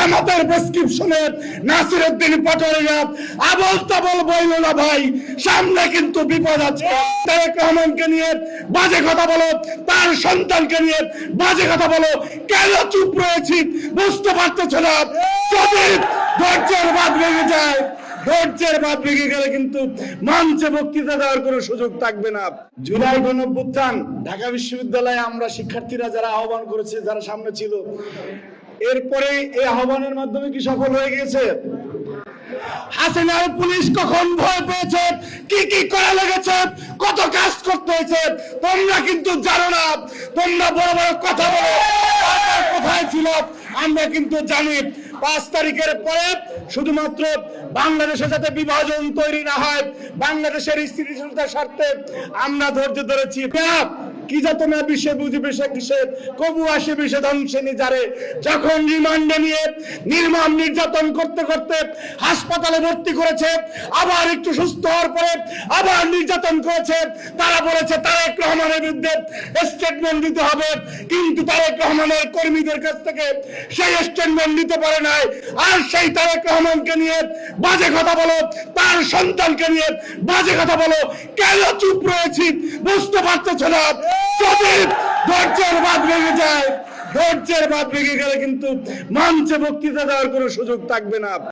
জামাতের প্রেসক্রিপশনে নাসিরউদ্দিন পাটোয়ারিরা আবল তাবল বইল না ভাই, সামনে কিন্তু বিপদ আছে। তারেক রহমানকে নিয়ে বাজে কথা বলো, তার সন্তানকে নিয়ে বাজে কথা বলো, কেন চুপ রয়েছি বুঝতে পারতেছো না? যদি ধৈর্যের বাঁধ ভেঙে যায়, ধৈর্যের বাঁধ ভেঙে গেলে কিন্তু মঞ্চে বক্তৃতা দেওয়ার কোনো সুযোগ থাকবে না। জুলাই গণঅভ্যুত্থান, ঢাকা বিশ্ববিদ্যালয়ে আমরা শিক্ষার্থীরা যারা আহ্বান করেছে, যারা সামনে ছিল, এরপরে এই আহ্বানের মাধ্যমে কি সফল হয়ে গেছে? হাসিনার পুলিশ কখন ভয় পেয়েছে, কি কি করা লেগেছে, কত কাজ করতে হয়েছে তোমরা কিন্তু জানো না। তোমরা বড় বড় কথা বলো, কোথায় ছিল আমরা কিন্তু জানি। 5 তারিখের পরে শুধুমাত্র বাংলাদেশে যাতে বিভাজন তৈরি না হয়, বাংলাদেশের স্থিতিশীলতার স্বার্থে আমরা ধৈর্য ধরেছি। কি যাতে না বিষে বুঝি বিষে কিসে কবু আসে বিষে ধ্বংসে নিজারে। যখন রিমান্ডে নিয়ে নির্মম নির্যাতন করতে করতে হাসপাতালে ভর্তি করেছে, আবার একটু সুস্থ হওয়ার পরে আবার নির্যাতন করেছে, তারা বলেছে তারেক রহমানের বিরুদ্ধে স্টেটমেন্ট দিতে হবে, কিন্তু তারেক রহমানের কর্মীদের কাছ থেকে সেই স্টেটমেন্ট দিতে পারে নাই। আর সেই তারেক রহমানকে নিয়ে বাজে কথা বলো, তার সন্তানকে নিয়ে বাজে কথা বলো, কেন চুপ রয়েছি বুঝতে পারতেছো না? যদি ধৈর্যের বাঁধ ভেঙে যায়, ধৈর্যের বাঁধ ভেঙে গেলে কিন্তু মঞ্চে বক্তৃতা দেওয়ার কোনো সুযোগ থাকবে না।